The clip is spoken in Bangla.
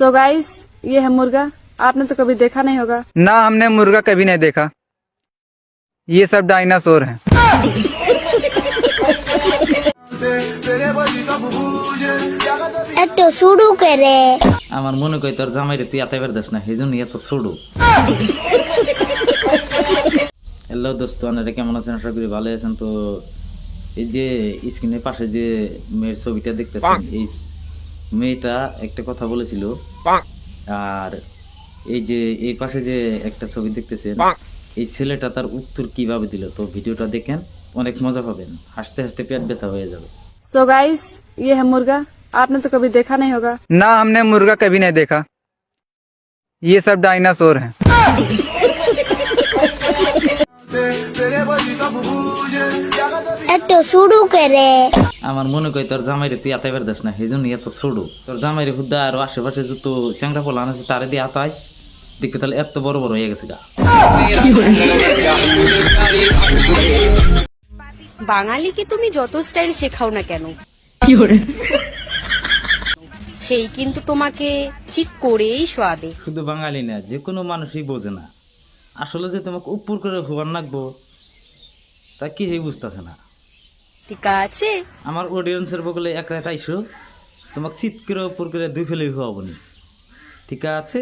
तो गाइस ये है मुर्गा। आपने तो कभी देखा नहीं होगा। ना, हमने मुर्गा कभी नहीं देखा। ये सब डायनासोर हैं। এত শুরু করে আমার মনে করি তোর জামাইরে তুই এত এবার দেস না, সেই জন্য এত ছোট। হ্যালো দোস্ত, আপনারা কেমন আছেন? আশা করি ভালো আছেন। তো এই যে স্ক্রিনের পাশে যে মেয়ের ছবিটা দেখতেছেন, এই মেয়েটা একটা কথা বলেছিল। আর এই যে এই পাশে যে একটা ছবি দেখতেছেন, এই ছেলেটা তার উত্তর কিভাবে দিল, তো ভিডিওটা দেখেন, অনেক মজা পাবেন। হাসতে হাসতে পেট ব্যথা হয়ে যাবে। तो गाइस ये है मुर्गा। आपने तो कभी देखा नहीं होगा। ना, हमने मुर्गा कभी नहीं देखा। ये सब डायनासोर हैं। এত শুরু করে আমার মনে করি তোর জামাইরে তুই এত এবার দেস না, সেই জন্য এত ছোট। তোর জামাইরে হুদ্দা আর আশেপাশে যত চ্যাংরা পোলা আছে তারে দিয়ে আতাস দেখবে, তাহলে এত বড় বড় হয়ে গেছে গা। বাঙালিকে তুমি যত স্টাইল শেখাও না কেন, সেই কিন্তু তোমাকে চিট করেই শোয়াবে। শুধু বাঙালি না, যে কোনো মানুষই বোঝে না আসলে যে তোমাকে উপর করে হওয়ার নাকবো তা কি বুঝতেছে না। ঠিক আছে, আমার অডিয়েন্সের বগলে এক রাত আইসো, তোমাকে চিৎ করে উপর করে দুই ফেলে হওয়াবনি। ঠিক আছে।